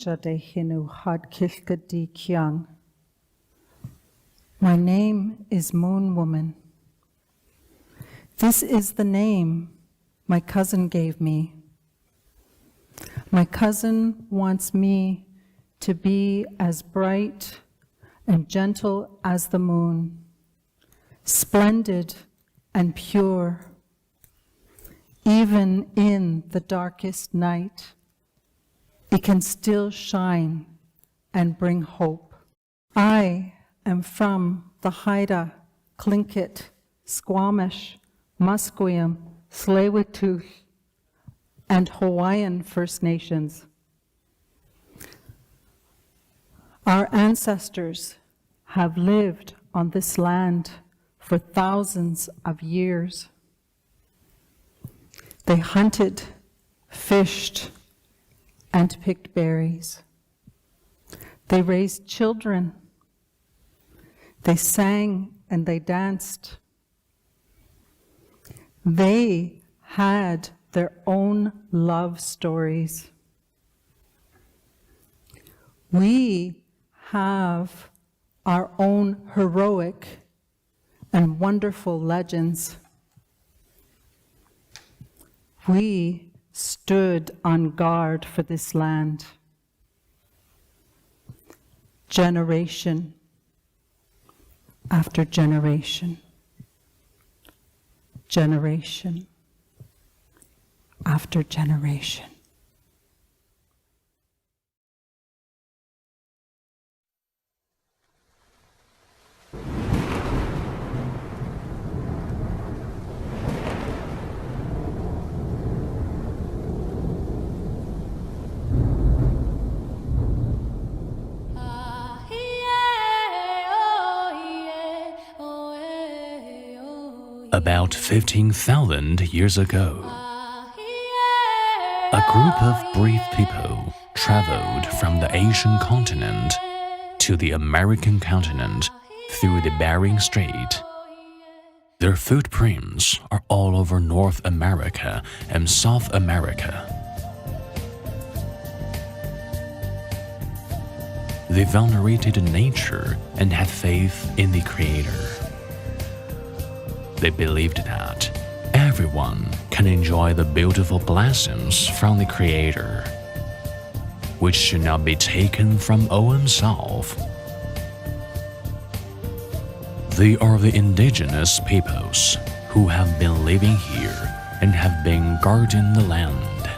jadehinu had kilkadi kyang. My name is Moon Woman. This is the name my cousin gave me. My cousin wants me to be as bright and gentle as the moon, splendid and pure, even in the darkest night. It can still shine and bring hope. I am from the Haida, Tlingit, Squamish, Musqueam, Tsleil-Waututh, and Hawaiian First Nations. Our ancestors have lived on this land for thousands of years. They hunted, fished, and picked berries. They raised children. They sang and they danced. They had their own love stories. We have our own heroic and wonderful legends. We stood on guard for this land. Generation after generation. Generation after generation. About 15,000 years ago, a group of brave people traveled from the Asian continent to the American continent through the Bering Strait. Their footprints are all over North America and South America. They venerated nature and had faith in the Creator. They believed that everyone can enjoy the beautiful blessings from the Creator, which should not be taken from himself. They are the indigenous peoples who have been living here and have been guarding the land.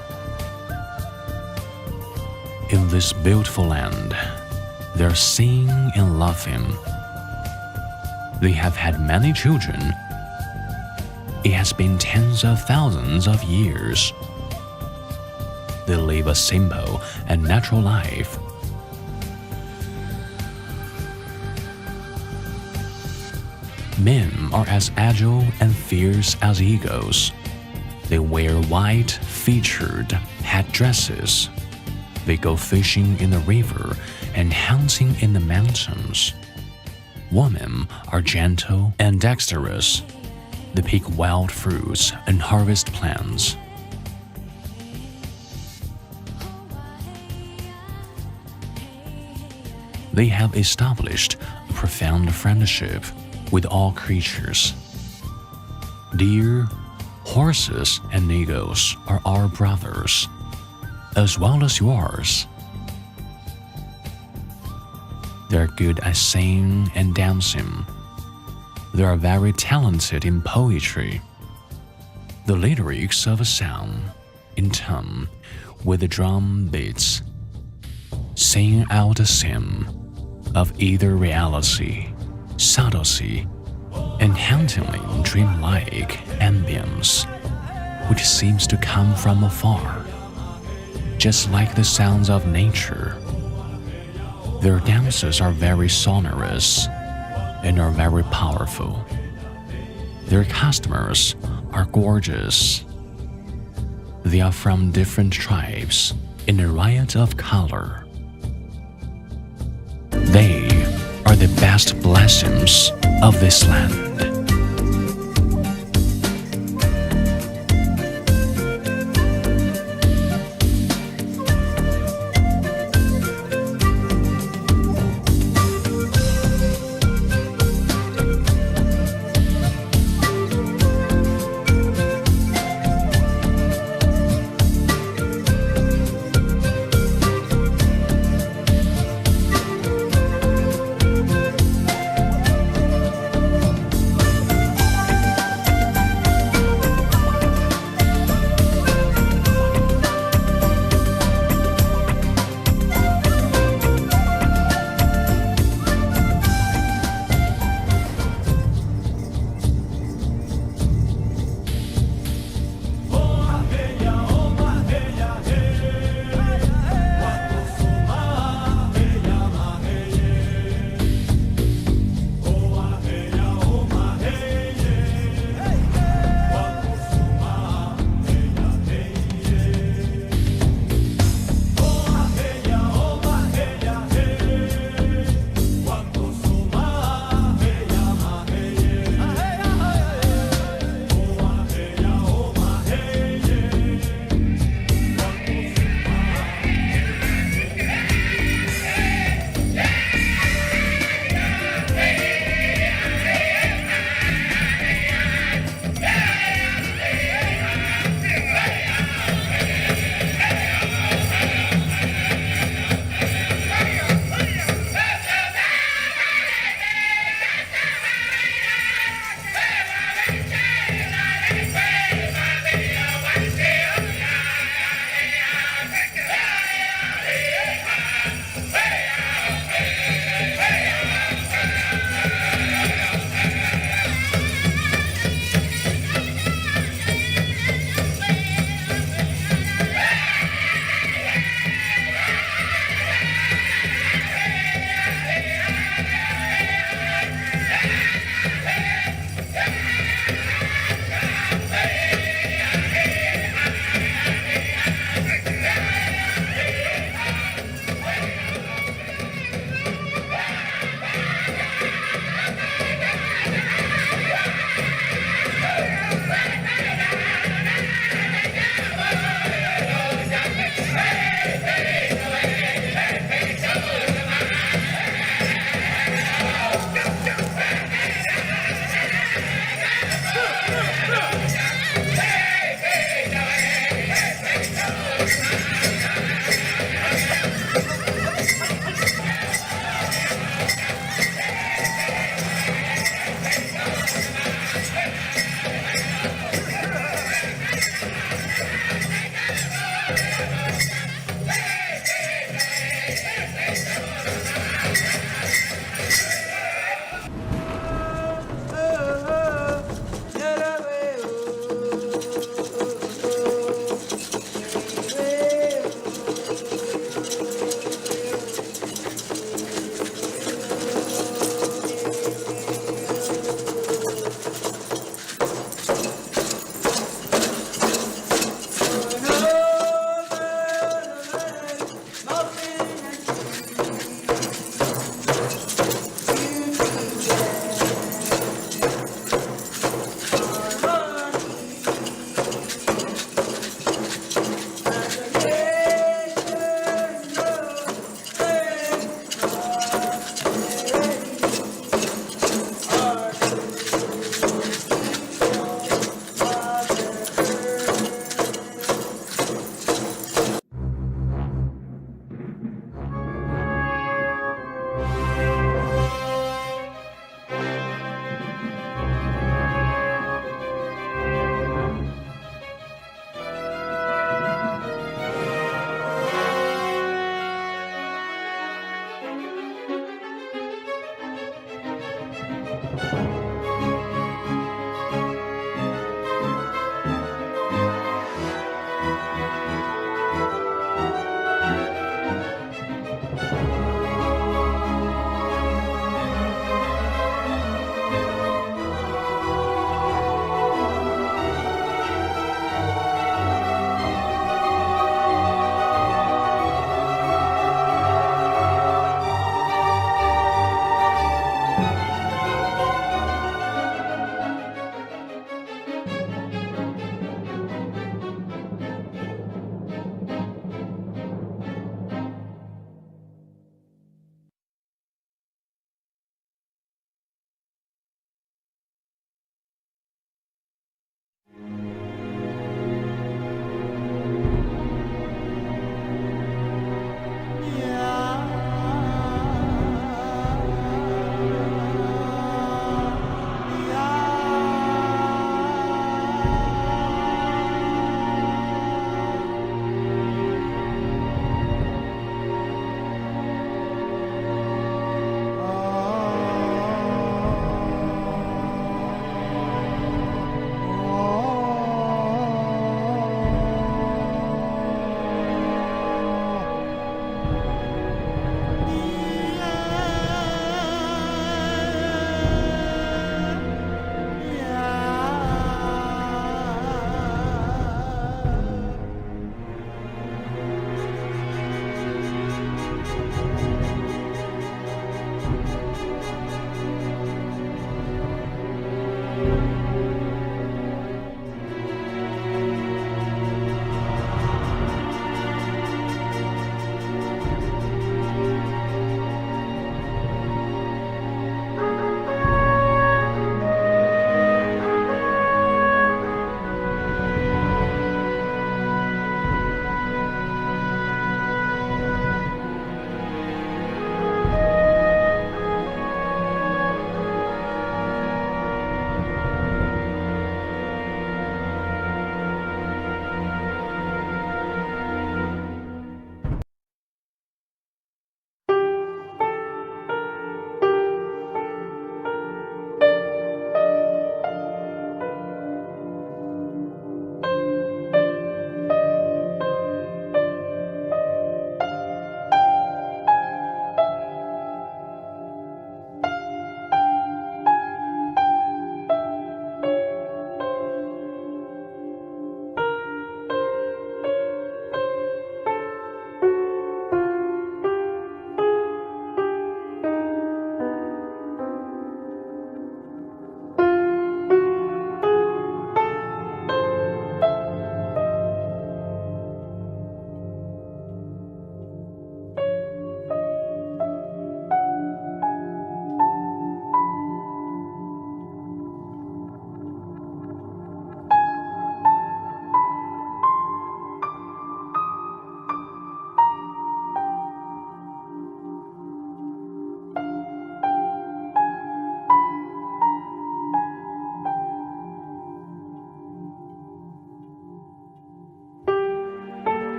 In this beautiful land, they're singing and laughing. They have had many children. It has been tens of thousands of years. They live a simple and natural life. Men are as agile and fierce as eagles. They wear white, featured headdresses. They go fishing in the river and hunting in the mountains. Women are gentle and dexterous. They pick wild fruits and harvest plants. They have established a profound friendship with all creatures. Deer, horses, and eagles are our brothers, as well as yours. They're good at singing and dancing. They are very talented in poetry. The lyrics of a song, in tune with the drum beats, sing out a scene of either reality, subtlety, and hauntingly dreamlike ambience, which seems to come from afar, just like the sounds of nature. Their dances are very sonorous and are very powerful. Their customers are gorgeous. They are from different tribes in a riot of color. They are the best blessings of this land.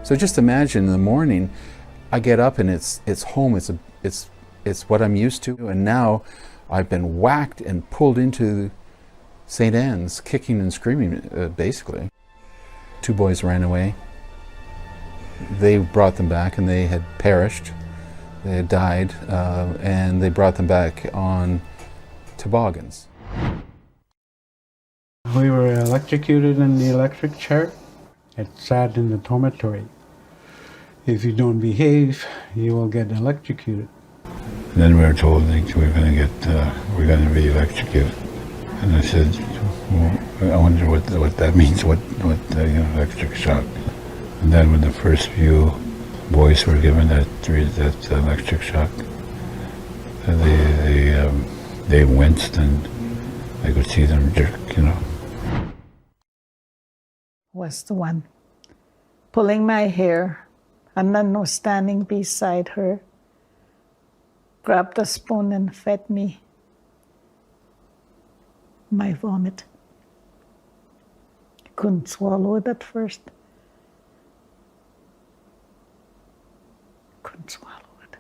So just imagine in the morning, I get up and it's home. It's what I'm used to, and now I've been whacked and pulled into St. Anne's, kicking and screaming, basically. 2 boys ran away. They brought them back, and they had perished. They had died, and they brought them back on toboggans. We were electrocuted in the electric chair. It sat in the dormitory. If you don't behave, you will get electrocuted. Then we were told that we're going to be electrocuted. And I said, well, I wonder what that means, what electric shock. And then when the first few boys were given that electric shock, they winced, and I could see them jerk, Was the one pulling my hair, and then was standing beside her, grabbed a spoon and fed me my vomit. I couldn't swallow it at first. Couldn't swallow it.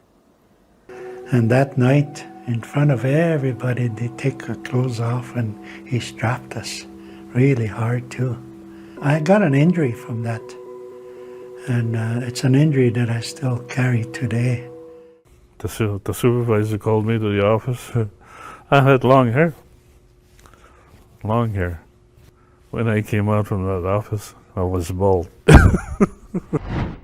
And that night, in front of everybody, they take our clothes off, and he strapped us really hard too. I got an injury from that, and it's an injury that I still carry today. The supervisor called me to the office. I had long hair. Long hair. When I came out from that office, I was bald. The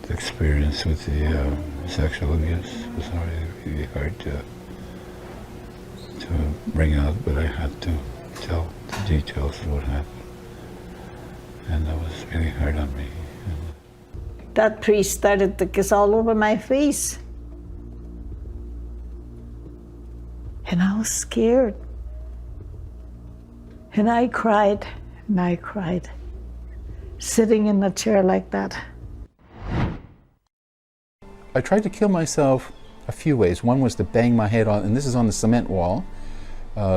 experience with the sexual abuse was really hard to bring out, but I had to tell the details of what happened. And that was really hard on me. That priest started to kiss all over my face. And I was scared. And I cried, sitting in a chair like that. I tried to kill myself a few ways. One was to bang my head on, and this is on the cement wall,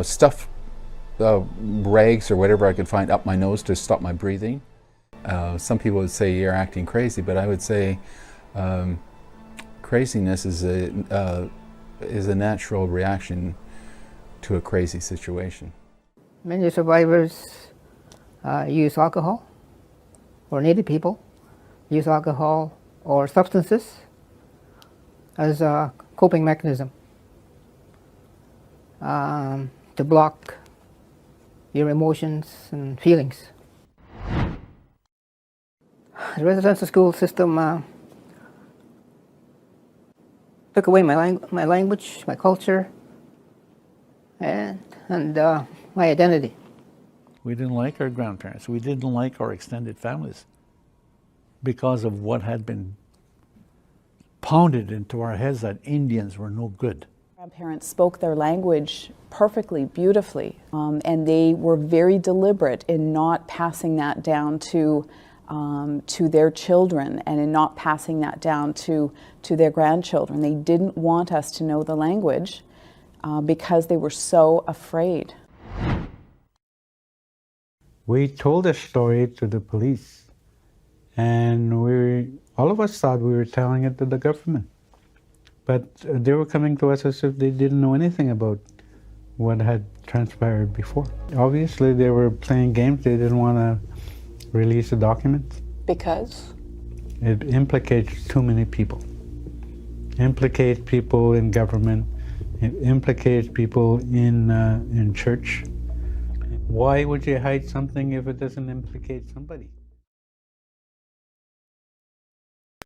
stuff rags or whatever I could find up my nose to stop my breathing. Some people would say you're acting crazy, but I would say craziness is a natural reaction to a crazy situation. Many survivors use alcohol, or Native people use alcohol or substances as a coping mechanism to block your emotions and feelings. The residential school system took away my language, my culture, and my identity. We didn't like our grandparents. We didn't like our extended families because of what had been pounded into our heads that Indians were no good. Grandparents spoke their language perfectly, beautifully, and they were very deliberate in not passing that down to their children and in not passing that down to their grandchildren. They didn't want us to know the language because they were so afraid. We told a story to the police, and all of us thought we were telling it to the government. But they were coming to us as if they didn't know anything about what had transpired before. Obviously, they were playing games. They didn't want to release the documents. Because? It implicates too many people. Implicates people in government. It implicates people in church. Why would you hide something if it doesn't implicate somebody?